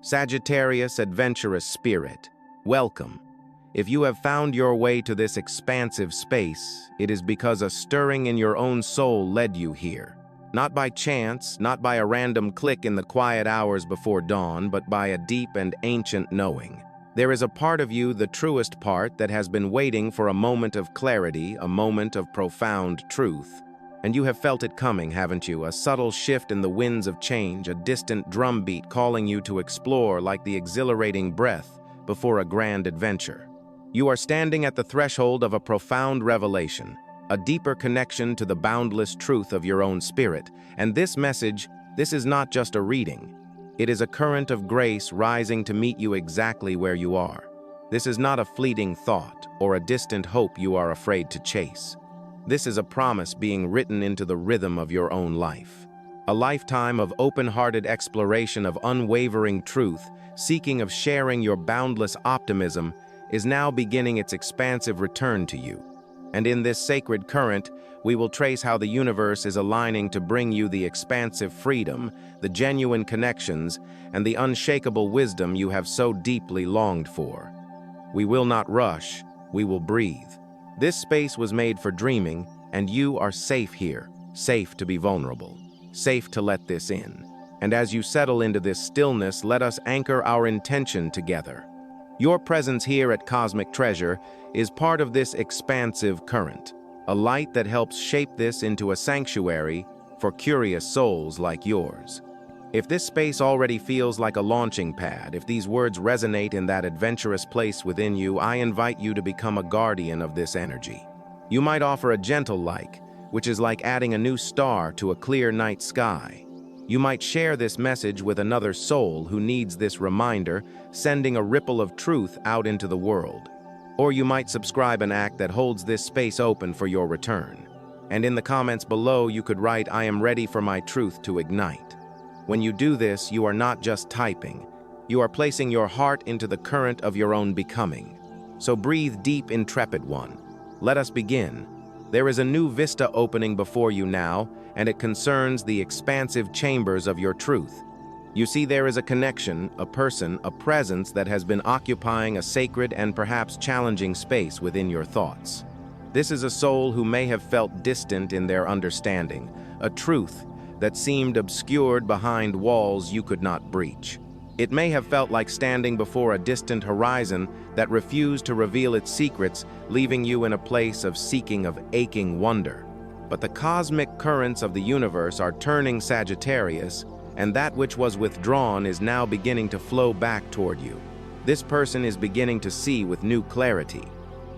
Sagittarius, adventurous spirit, welcome. If you have found your way to this expansive space, it is because a stirring in your own soul led you here. Not by chance, not by a random click in the quiet hours before dawn, but by a deep and ancient knowing. There is a part of you, the truest part, that has been waiting for a moment of clarity, a moment of profound truth. And you have felt it coming, haven't you? A subtle shift in the winds of change, a distant drumbeat calling you to explore like the exhilarating breath before a grand adventure. You are standing at the threshold of a profound revelation, a deeper connection to the boundless truth of your own spirit. And this message, this is not just a reading. It is a current of grace rising to meet you exactly where you are. This is not a fleeting thought or a distant hope you are afraid to chase. This is a promise being written into the rhythm of your own life. A lifetime of open-hearted exploration of unwavering truth, seeking of sharing your boundless optimism, is now beginning its expansive return to you. And in this sacred current, we will trace how the universe is aligning to bring you the expansive freedom, the genuine connections, and the unshakable wisdom you have so deeply longed for. We will not rush, we will breathe. This space was made for dreaming, and you are safe here, safe to be vulnerable, safe to let this in. And as you settle into this stillness, let us anchor our intention together. Your presence here at Cosmic Treasure is part of this expansive current, a light that helps shape this into a sanctuary for curious souls like yours. If this space already feels like a launching pad, if these words resonate in that adventurous place within you, I invite you to become a guardian of this energy. You might offer a gentle like, which is like adding a new star to a clear night sky. You might share this message with another soul who needs this reminder, sending a ripple of truth out into the world. Or you might subscribe an act that holds this space open for your return. And in the comments below, you could write, "I am ready for my truth to ignite." When you do this, you are not just typing. You are placing your heart into the current of your own becoming. So breathe deep, intrepid one. Let us begin. There is a new vista opening before you now, and it concerns the expansive chambers of your truth. You see, there is a connection, a person, a presence that has been occupying a sacred and perhaps challenging space within your thoughts. This is a soul who may have felt distant in their understanding, a truth that seemed obscured behind walls you could not breach. It may have felt like standing before a distant horizon that refused to reveal its secrets, leaving you in a place of seeking, of aching wonder. But the cosmic currents of the universe are turning Sagittarius, and that which was withdrawn is now beginning to flow back toward you. This person is beginning to see with new clarity.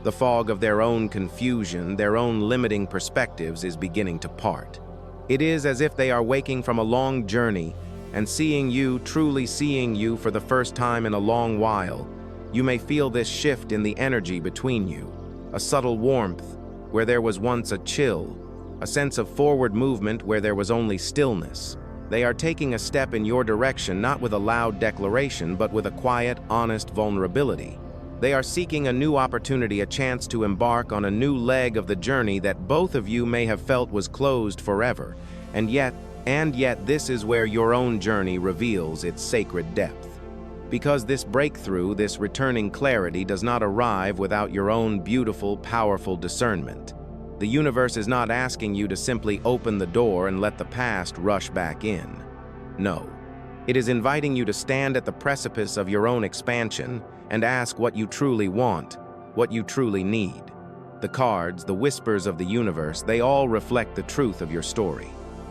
The fog of their own confusion, their own limiting perspectives is beginning to part. It is as if they are waking from a long journey and seeing you, truly seeing you for the first time in a long while. You may feel this shift in the energy between you, a subtle warmth where there was once a chill, a sense of forward movement where there was only stillness. They are taking a step in your direction, not with a loud declaration, but with a quiet, honest vulnerability. They are seeking a new opportunity, a chance to embark on a new leg of the journey that both of you may have felt was closed forever. And yet this is where your own journey reveals its sacred depth. Because this breakthrough, this returning clarity does not arrive without your own beautiful, powerful discernment. The universe is not asking you to simply open the door and let the past rush back in. No. It is inviting you to stand at the precipice of your own expansion and ask what you truly want, what you truly need. The cards, the whispers of the universe, they all reflect the truth of your story.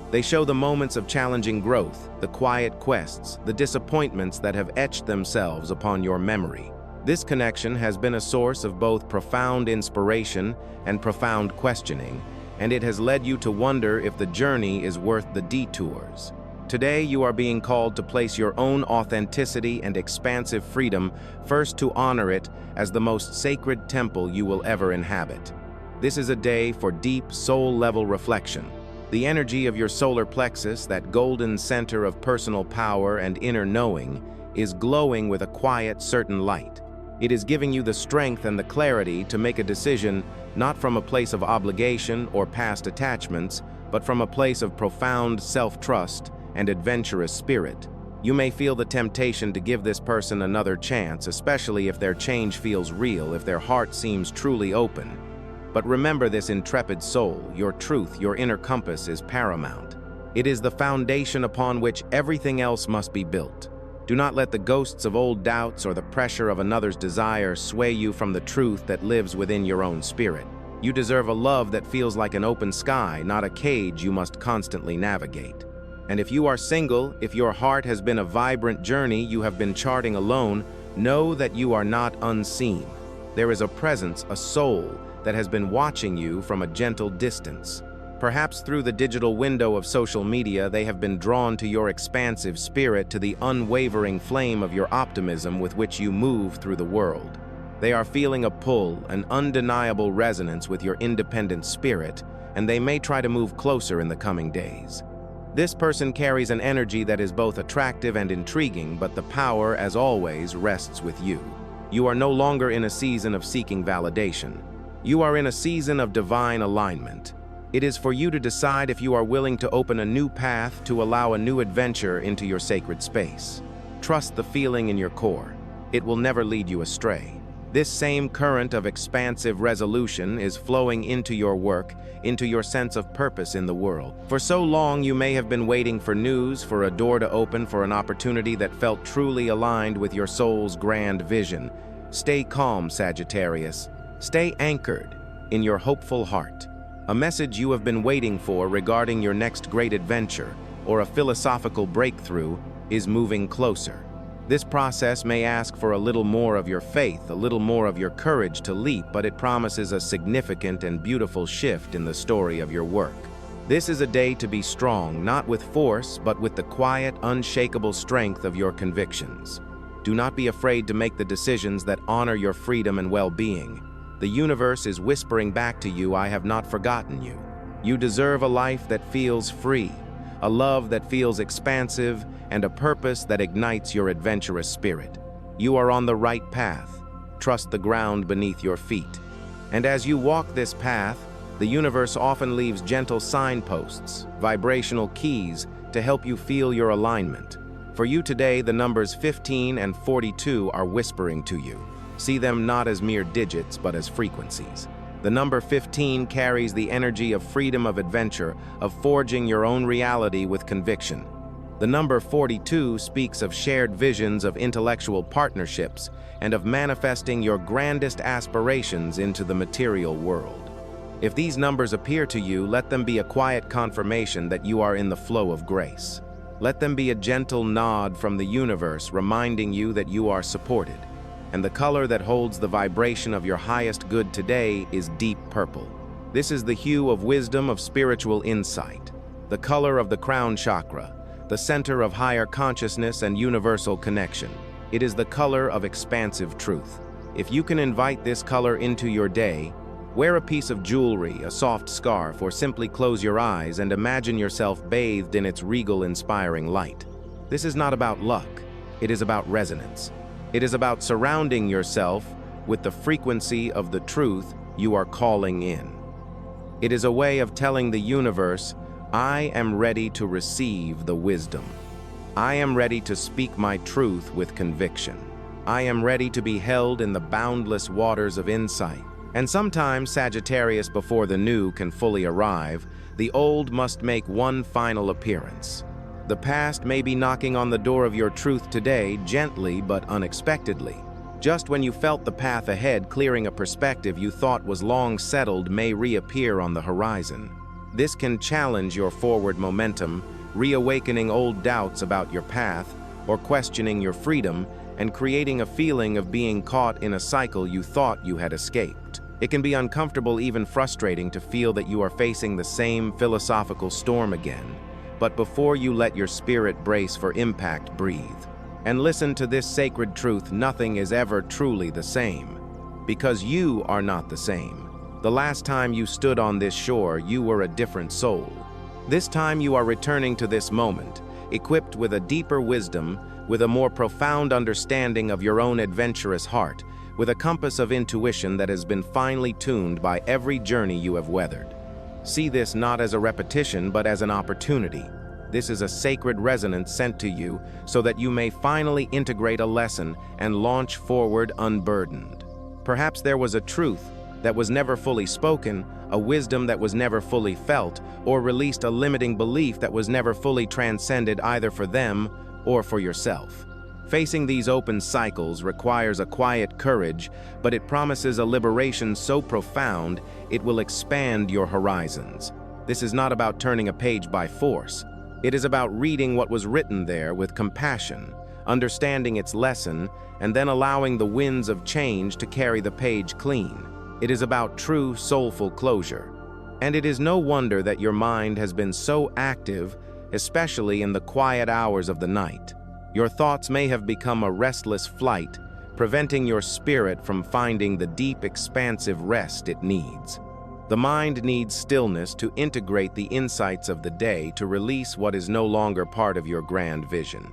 They show the moments of challenging growth, the quiet quests, the disappointments that have etched themselves upon your memory. This connection has been a source of both profound inspiration and profound questioning, and it has led you to wonder if the journey is worth the detours. Today, you are being called to place your own authenticity and expansive freedom first, to honor it as the most sacred temple you will ever inhabit. This is a day for deep, soul-level reflection. The energy of your solar plexus, that golden center of personal power and inner knowing, is glowing with a quiet, certain light. It is giving you the strength and the clarity to make a decision not from a place of obligation or past attachments, but from a place of profound self-trust and adventurous spirit. You may feel the temptation to give this person another chance, especially if their change feels real, if their heart seems truly open. But remember this intrepid soul, your truth, your inner compass is paramount. It is the foundation upon which everything else must be built. Do not let the ghosts of old doubts or the pressure of another's desire sway you from the truth that lives within your own spirit. You deserve a love that feels like an open sky, not a cage you must constantly navigate. And if you are single, if your heart has been a vibrant journey you have been charting alone, know that you are not unseen. There is a presence, a soul, that has been watching you from a gentle distance. Perhaps through the digital window of social media, they have been drawn to your expansive spirit, to the unwavering flame of your optimism with which you move through the world. They are feeling a pull, an undeniable resonance with your independent spirit, and they may try to move closer in the coming days. This person carries an energy that is both attractive and intriguing, but the power, as always, rests with you. You are no longer in a season of seeking validation. You are in a season of divine alignment. It is for you to decide if you are willing to open a new path, to allow a new adventure into your sacred space. Trust the feeling in your core. It will never lead you astray. This same current of expansive resolution is flowing into your work, into your sense of purpose in the world. For so long you may have been waiting for news, for a door to open, for an opportunity that felt truly aligned with your soul's grand vision. Stay calm, Sagittarius. Stay anchored in your hopeful heart. A message you have been waiting for regarding your next great adventure or a philosophical breakthrough is moving closer. This process may ask for a little more of your faith, a little more of your courage to leap, but it promises a significant and beautiful shift in the story of your work. This is a day to be strong, not with force, but with the quiet, unshakable strength of your convictions. Do not be afraid to make the decisions that honor your freedom and well-being. The universe is whispering back to you, I have not forgotten you. You deserve a life that feels free, a love that feels expansive, and a purpose that ignites your adventurous spirit. You are on the right path. Trust the ground beneath your feet. And as you walk this path, the universe often leaves gentle signposts, vibrational keys to help you feel your alignment. For you today, the numbers 15 and 42 are whispering to you. See them not as mere digits, but as frequencies. The number 15 carries the energy of freedom, of adventure, of forging your own reality with conviction. The number 42 speaks of shared visions, of intellectual partnerships, and of manifesting your grandest aspirations into the material world. If these numbers appear to you, let them be a quiet confirmation that you are in the flow of grace. Let them be a gentle nod from the universe reminding you that you are supported. And the color that holds the vibration of your highest good today is deep purple. This is the hue of wisdom, of spiritual insight, the color of the crown chakra, the center of higher consciousness and universal connection. It is the color of expansive truth. If you can invite this color into your day, wear a piece of jewelry, a soft scarf, or simply close your eyes and imagine yourself bathed in its regal, inspiring light. This is not about luck. It is about resonance. It is about surrounding yourself with the frequency of the truth you are calling in. It is a way of telling the universe, I am ready to receive the wisdom. I am ready to speak my truth with conviction. I am ready to be held in the boundless waters of insight. And sometimes, Sagittarius, before the new can fully arrive, the old must make one final appearance. The past may be knocking on the door of your truth today, gently but unexpectedly. Just when you felt the path ahead clearing, a perspective you thought was long settled may reappear on the horizon. This can challenge your forward momentum, reawakening old doubts about your path, or questioning your freedom, and creating a feeling of being caught in a cycle you thought you had escaped. It can be uncomfortable, even frustrating, to feel that you are facing the same philosophical storm again. But before you let your spirit brace for impact, breathe. And listen to this sacred truth: nothing is ever truly the same. Because you are not the same. The last time you stood on this shore, you were a different soul. This time you are returning to this moment, equipped with a deeper wisdom, with a more profound understanding of your own adventurous heart, with a compass of intuition that has been finely tuned by every journey you have weathered. See this not as a repetition, but as an opportunity. This is a sacred resonance sent to you so that you may finally integrate a lesson and launch forward unburdened. Perhaps there was a truth that was never fully spoken, a wisdom that was never fully felt, or released a limiting belief that was never fully transcended either for them or for yourself. Facing these open cycles requires a quiet courage, but it promises a liberation so profound it will expand your horizons. This is not about turning a page by force. It is about reading what was written there with compassion, understanding its lesson, and then allowing the winds of change to carry the page clean. It is about true, soulful closure. And it is no wonder that your mind has been so active, especially in the quiet hours of the night. Your thoughts may have become a restless flight, preventing your spirit from finding the deep, expansive rest it needs. The mind needs stillness to integrate the insights of the day, to release what is no longer part of your grand vision.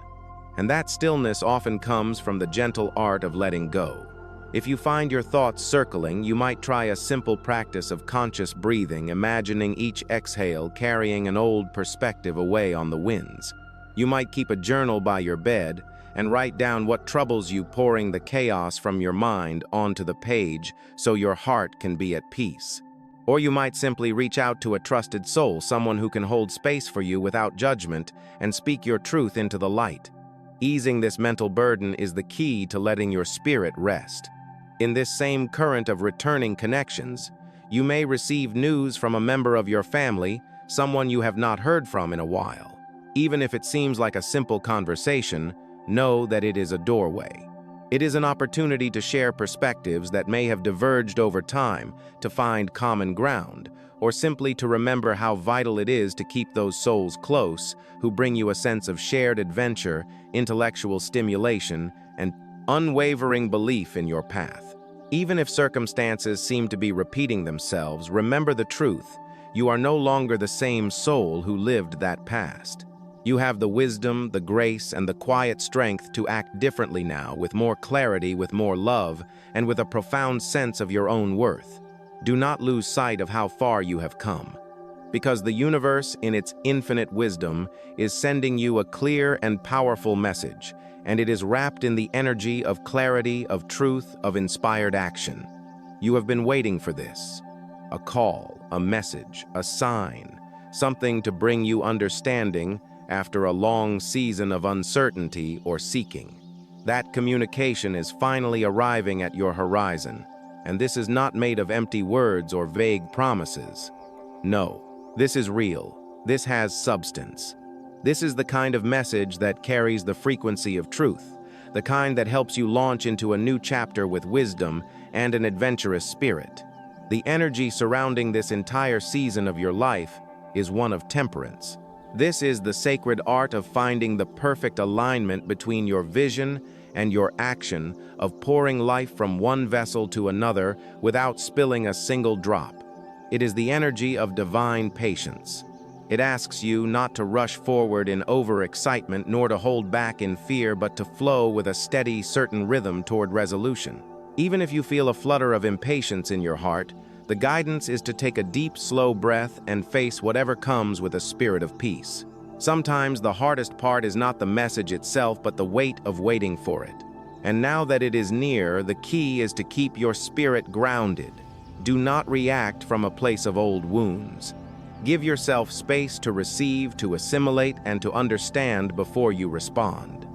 And that stillness often comes from the gentle art of letting go. If you find your thoughts circling, you might try a simple practice of conscious breathing, imagining each exhale carrying an old perspective away on the winds. You might keep a journal by your bed and write down what troubles you, pouring the chaos from your mind onto the page so your heart can be at peace. Or you might simply reach out to a trusted soul, someone who can hold space for you without judgment and speak your truth into the light. Easing this mental burden is the key to letting your spirit rest. In this same current of returning connections, you may receive news from a member of your family, someone you have not heard from in a while. Even if it seems like a simple conversation, know that it is a doorway. It is an opportunity to share perspectives that may have diverged over time, to find common ground, or simply to remember how vital it is to keep those souls close who bring you a sense of shared adventure, intellectual stimulation, and unwavering belief in your path. Even if circumstances seem to be repeating themselves, remember the truth. You are no longer the same soul who lived that past. You have the wisdom, the grace, and the quiet strength to act differently now, with more clarity, with more love, and with a profound sense of your own worth. Do not lose sight of how far you have come, because the universe, in its infinite wisdom, is sending you a clear and powerful message, and it is wrapped in the energy of clarity, of truth, of inspired action. You have been waiting for this. A call, a message, a sign, something to bring you understanding after a long season of uncertainty or seeking. That communication is finally arriving at your horizon, and this is not made of empty words or vague promises. No, this is real. This has substance. This is the kind of message that carries the frequency of truth, the kind that helps you launch into a new chapter with wisdom and an adventurous spirit. The energy surrounding this entire season of your life is one of temperance. This is the sacred art of finding the perfect alignment between your vision and your action, of pouring life from one vessel to another without spilling a single drop. It is the energy of divine patience. It asks you not to rush forward in overexcitement, nor to hold back in fear, but to flow with a steady, certain rhythm toward resolution. Even if you feel a flutter of impatience in your heart, the guidance is to take a deep, slow breath and face whatever comes with a spirit of peace. Sometimes the hardest part is not the message itself, but the weight of waiting for it. And now that it is near, the key is to keep your spirit grounded. Do not react from a place of old wounds. Give yourself space to receive, to assimilate, and to understand before you respond.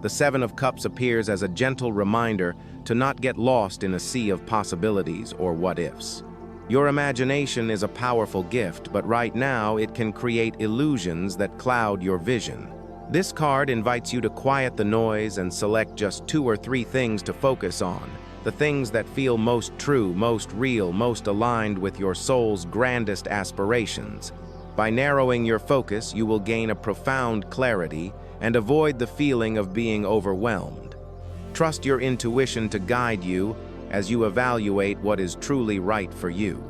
The Seven of Cups appears as a gentle reminder to not get lost in a sea of possibilities or what-ifs. Your imagination is a powerful gift, but right now it can create illusions that cloud your vision. This card invites you to quiet the noise and select just 2 or 3 things to focus on, the things that feel most true, most real, most aligned with your soul's grandest aspirations. By narrowing your focus, you will gain a profound clarity and avoid the feeling of being overwhelmed. Trust your intuition to guide you as you evaluate what is truly right for you.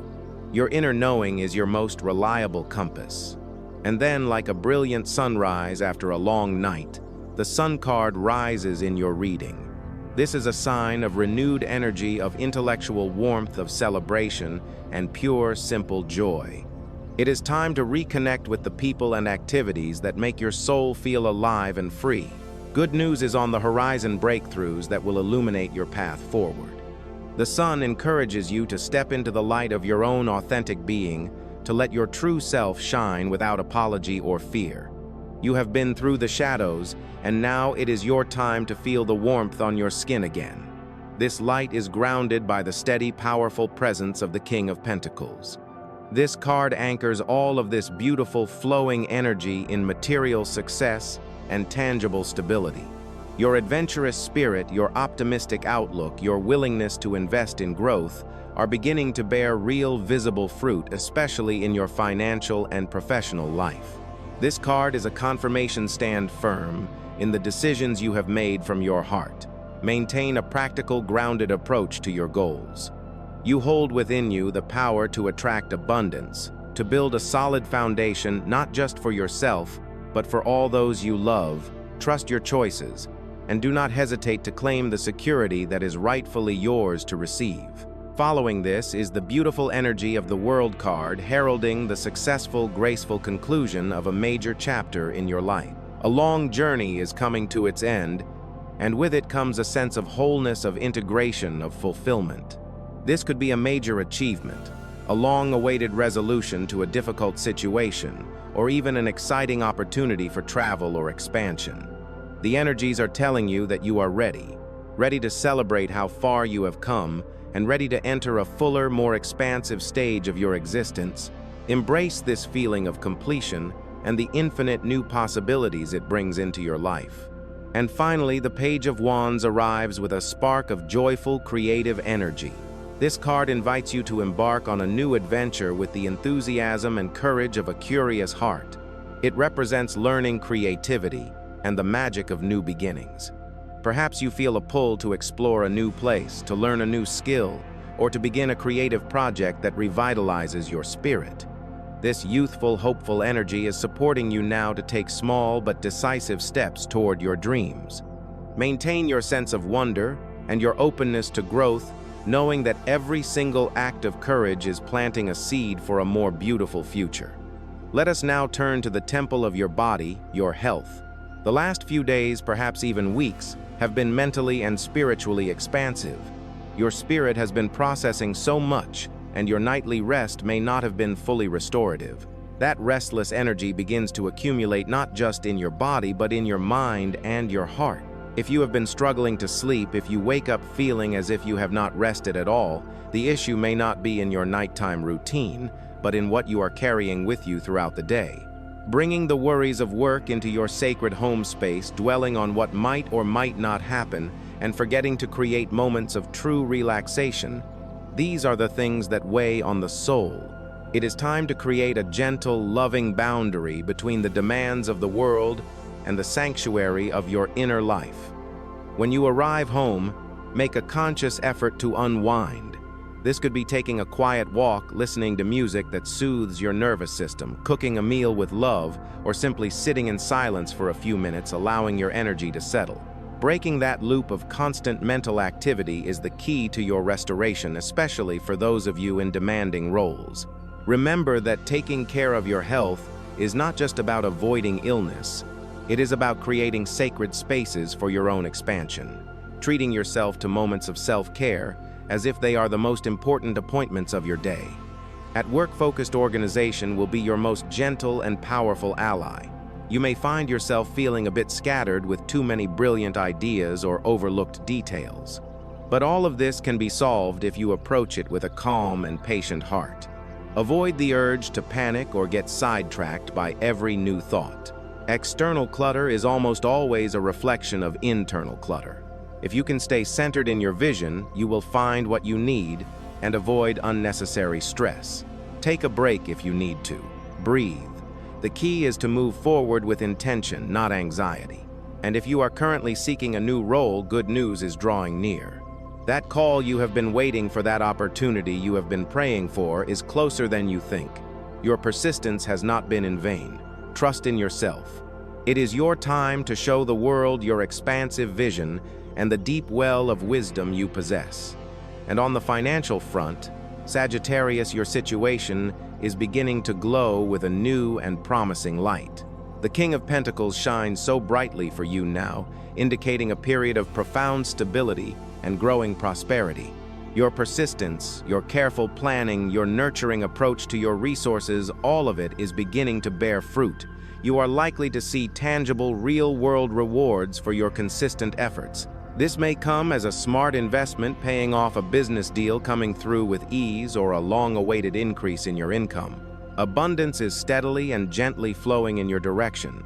Your inner knowing is your most reliable compass. And then, like a brilliant sunrise after a long night, the Sun card rises in your reading. This is a sign of renewed energy, of intellectual warmth, of celebration, and pure, simple joy. It is time to reconnect with the people and activities that make your soul feel alive and free. Good news is on the horizon, breakthroughs that will illuminate your path forward. The sun encourages you to step into the light of your own authentic being, to let your true self shine without apology or fear. You have been through the shadows, and now it is your time to feel the warmth on your skin again. This light is grounded by the steady, powerful presence of the King of Pentacles. This card anchors all of this beautiful, flowing energy in material success and tangible stability. Your adventurous spirit, your optimistic outlook, your willingness to invest in growth are beginning to bear real, visible fruit, especially in your financial and professional life. This card is a confirmation. Stand firm in the decisions you have made from your heart. Maintain a practical, grounded approach to your goals. You hold within you the power to attract abundance, to build a solid foundation not just for yourself, but for all those you love. Trust your choices, and do not hesitate to claim the security that is rightfully yours to receive. Following this is the beautiful energy of the World card, heralding the successful, graceful conclusion of a major chapter in your life. A long journey is coming to its end, and with it comes a sense of wholeness, of integration, of fulfillment. This could be a major achievement, a long-awaited resolution to a difficult situation, or even an exciting opportunity for travel or expansion. The energies are telling you that you are ready to celebrate how far you have come, and ready to enter a fuller, more expansive stage of your existence. Embrace this feeling of completion and the infinite new possibilities it brings into your life. And finally, the Page of Wands arrives with a spark of joyful, creative energy. This card invites you to embark on a new adventure with the enthusiasm and courage of a curious heart. It represents learning, creativity, and the magic of new beginnings. Perhaps you feel a pull to explore a new place, to learn a new skill, or to begin a creative project that revitalizes your spirit. This youthful, hopeful energy is supporting you now to take small but decisive steps toward your dreams. Maintain your sense of wonder and your openness to growth, knowing that every single act of courage is planting a seed for a more beautiful future. Let us now turn to the temple of your body, your health. The last few days, perhaps even weeks, have been mentally and spiritually expansive. Your spirit has been processing so much, and your nightly rest may not have been fully restorative. That restless energy begins to accumulate not just in your body, but in your mind and your heart. If you have been struggling to sleep, if you wake up feeling as if you have not rested at all, the issue may not be in your nighttime routine, but in what you are carrying with you throughout the day. Bringing the worries of work into your sacred home space, dwelling on what might or might not happen, and forgetting to create moments of true relaxation. These are the things that weigh on the soul. It is time to create a gentle, loving boundary between the demands of the world and the sanctuary of your inner life. When you arrive home, make a conscious effort to unwind. This could be taking a quiet walk, listening to music that soothes your nervous system, cooking a meal with love, or simply sitting in silence for a few minutes, allowing your energy to settle. Breaking that loop of constant mental activity is the key to your restoration, especially for those of you in demanding roles. Remember that taking care of your health is not just about avoiding illness. It is about creating sacred spaces for your own expansion, treating yourself to moments of self-care as if they are the most important appointments of your day. At work-focused organization will be your most gentle and powerful ally. You may find yourself feeling a bit scattered with too many brilliant ideas or overlooked details. But all of this can be solved if you approach it with a calm and patient heart. Avoid the urge to panic or get sidetracked by every new thought. External clutter is almost always a reflection of internal clutter. If you can stay centered in your vision, you will find what you need and avoid unnecessary stress. Take a break if you need to. Breathe. The key is to move forward with intention, not anxiety. And if you are currently seeking a new role, good news is drawing near. That call you have been waiting for, that opportunity you have been praying for, is closer than you think. Your persistence has not been in vain. Trust in yourself. It is your time to show the world your expansive vision and the deep well of wisdom you possess. And on the financial front, Sagittarius, your situation is beginning to glow with a new and promising light. The King of Pentacles shines so brightly for you now, indicating a period of profound stability and growing prosperity. Your persistence, your careful planning, your nurturing approach to your resources, all of it is beginning to bear fruit. You are likely to see tangible, real-world rewards for your consistent efforts. This may come as a smart investment paying off a business deal coming through with ease or a long-awaited increase in your income. Abundance is steadily and gently flowing in your direction.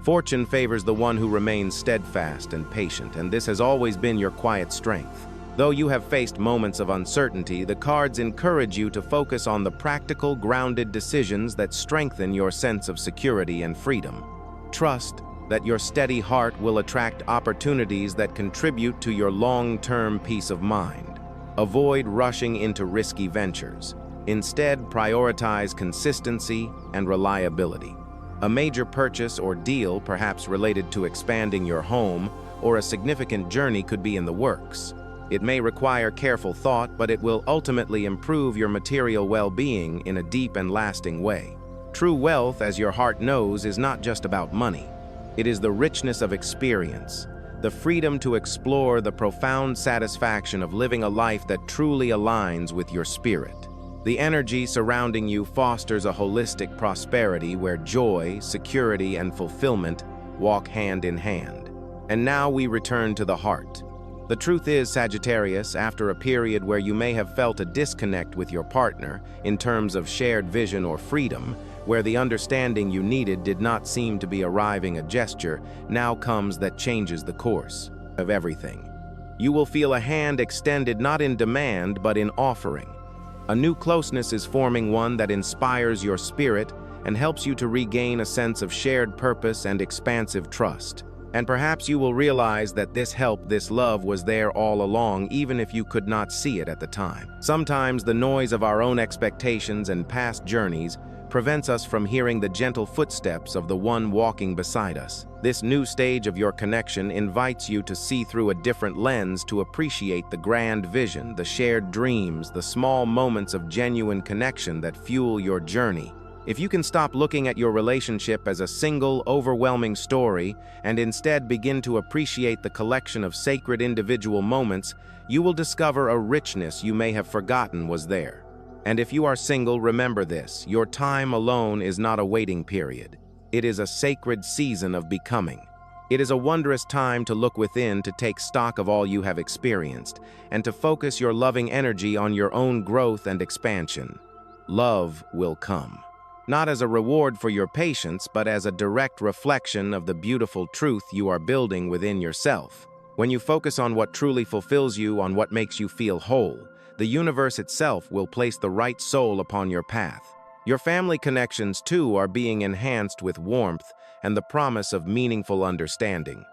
Fortune favors the one who remains steadfast and patient, and this has always been your quiet strength. Though you have faced moments of uncertainty, the cards encourage you to focus on the practical, grounded decisions that strengthen your sense of security and freedom. Trust that your steady heart will attract opportunities that contribute to your long-term peace of mind. Avoid rushing into risky ventures. Instead, prioritize consistency and reliability. A major purchase or deal, perhaps related to expanding your home, or a significant journey could be in the works. It may require careful thought, but it will ultimately improve your material well-being in a deep and lasting way. True wealth, as your heart knows, is not just about money. It is the richness of experience, the freedom to explore the profound satisfaction of living a life that truly aligns with your spirit. The energy surrounding you fosters a holistic prosperity where joy, security, and fulfillment walk hand in hand. And now we return to the heart. The truth is, Sagittarius, after a period where you may have felt a disconnect with your partner in terms of shared vision or freedom, where the understanding you needed did not seem to be arriving, a gesture now comes that changes the course of everything. You will feel a hand extended not in demand but in offering. A new closeness is forming, one that inspires your spirit and helps you to regain a sense of shared purpose and expansive trust. And perhaps you will realize that this help, this love was there all along, even if you could not see it at the time. Sometimes the noise of our own expectations and past journeys prevents us from hearing the gentle footsteps of the one walking beside us. This new stage of your connection invites you to see through a different lens, to appreciate the grand vision, the shared dreams, the small moments of genuine connection that fuel your journey. If you can stop looking at your relationship as a single, overwhelming story and instead begin to appreciate the collection of sacred individual moments, you will discover a richness you may have forgotten was there. And if you are single, remember this: your time alone is not a waiting period. It is a sacred season of becoming. It is a wondrous time to look within, to take stock of all you have experienced, and to focus your loving energy on your own growth and expansion. Love will come, not as a reward for your patience, but as a direct reflection of the beautiful truth you are building within yourself. When you focus on what truly fulfills you, on what makes you feel whole, the universe itself will place the right soul upon your path. Your family connections, too, are being enhanced with warmth and the promise of meaningful understanding.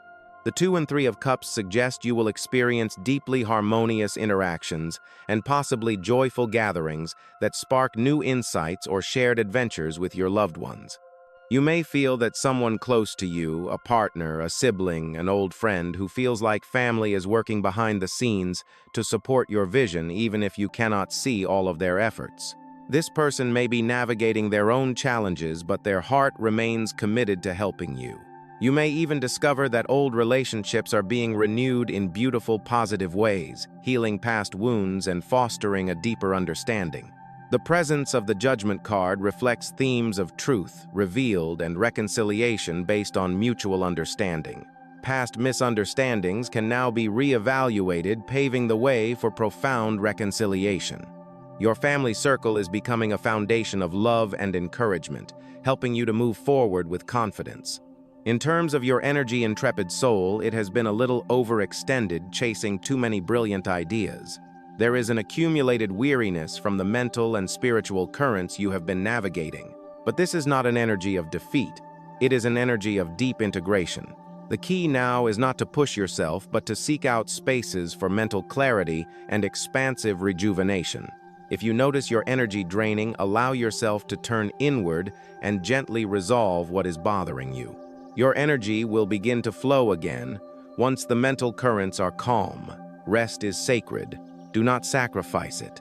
The 2 and 3 of Cups suggest you will experience deeply harmonious interactions and possibly joyful gatherings that spark new insights or shared adventures with your loved ones. You may feel that someone close to you, a partner, a sibling, an old friend who feels like family, is working behind the scenes to support your vision, even if you cannot see all of their efforts. This person may be navigating their own challenges, but their heart remains committed to helping you. You may even discover that old relationships are being renewed in beautiful, positive ways, healing past wounds and fostering a deeper understanding. The presence of the Judgment card reflects themes of truth revealed and reconciliation based on mutual understanding. Past misunderstandings can now be reevaluated, paving the way for profound reconciliation. Your family circle is becoming a foundation of love and encouragement, helping you to move forward with confidence. In terms of your energy intrepid soul, it has been a little overextended, chasing too many brilliant ideas. There is an accumulated weariness from the mental and spiritual currents you have been navigating. But this is not an energy of defeat. It is an energy of deep integration. The key now is not to push yourself, but to seek out spaces for mental clarity and expansive rejuvenation. If you notice your energy draining, allow yourself to turn inward and gently resolve what is bothering you. Your energy will begin to flow again once the mental currents are calm. Rest is sacred. Do not sacrifice it.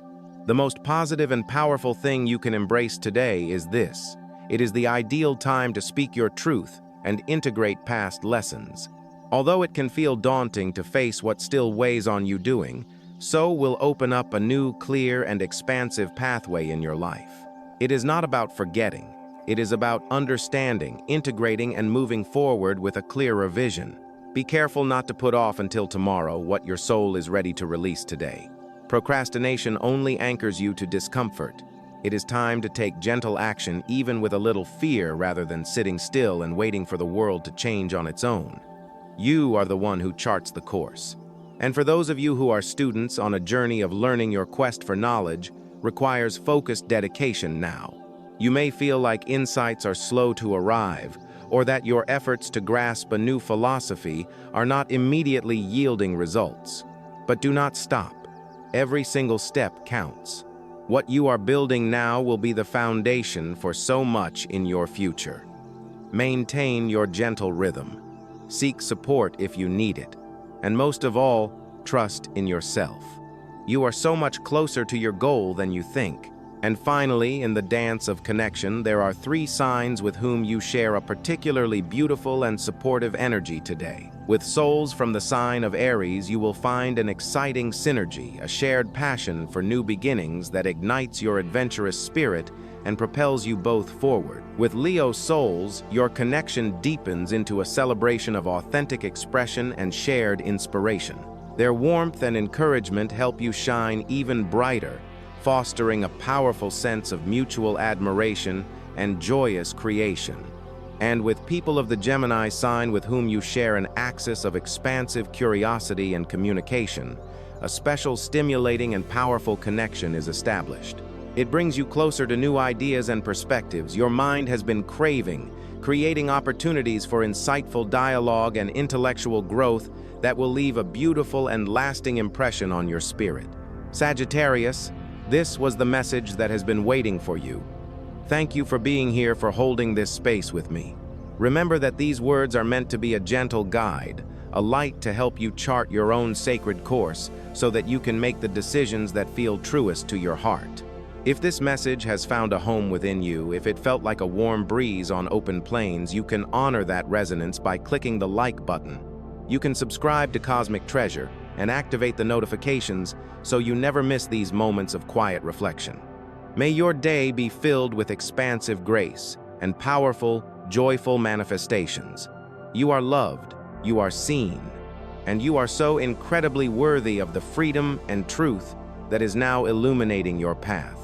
The most positive and powerful thing you can embrace today is this. It is the ideal time to speak your truth and integrate past lessons. Although it can feel daunting to face what still weighs on you doing, so will open up a new, clear, and expansive pathway in your life. It is not about forgetting. It is about understanding, integrating, and moving forward with a clearer vision. Be careful not to put off until tomorrow what your soul is ready to release today. Procrastination only anchors you to discomfort. It is time to take gentle action, even with a little fear, rather than sitting still and waiting for the world to change on its own. You are the one who charts the course. And for those of you who are students on a journey of learning, your quest for knowledge requires focused dedication now. You may feel like insights are slow to arrive, or that your efforts to grasp a new philosophy are not immediately yielding results. But do not stop. Every single step counts. What you are building now will be the foundation for so much in your future. Maintain your gentle rhythm. Seek support if you need it. And most of all, trust in yourself. You are so much closer to your goal than you think. And finally, in the dance of connection, there are 3 signs with whom you share a particularly beautiful and supportive energy today. With souls from the sign of Aries, you will find an exciting synergy, a shared passion for new beginnings that ignites your adventurous spirit and propels you both forward. With Leo souls, your connection deepens into a celebration of authentic expression and shared inspiration. Their warmth and encouragement help you shine even brighter, fostering a powerful sense of mutual admiration and joyous creation. And with people of the Gemini sign with whom you share an axis of expansive curiosity and communication, a special stimulating and powerful connection is established. It brings you closer to new ideas and perspectives your mind has been craving, creating opportunities for insightful dialogue and intellectual growth that will leave a beautiful and lasting impression on your spirit. Sagittarius, this was the message that has been waiting for you. Thank you for being here, for holding this space with me. Remember that these words are meant to be a gentle guide, a light to help you chart your own sacred course so that you can make the decisions that feel truest to your heart. If this message has found a home within you, if it felt like a warm breeze on open plains, you can honor that resonance by clicking the like button. You can subscribe to Cosmic Treasure and activate the notifications so you never miss these moments of quiet reflection. May your day be filled with expansive grace and powerful, joyful manifestations. You are loved, you are seen, and you are so incredibly worthy of the freedom and truth that is now illuminating your path.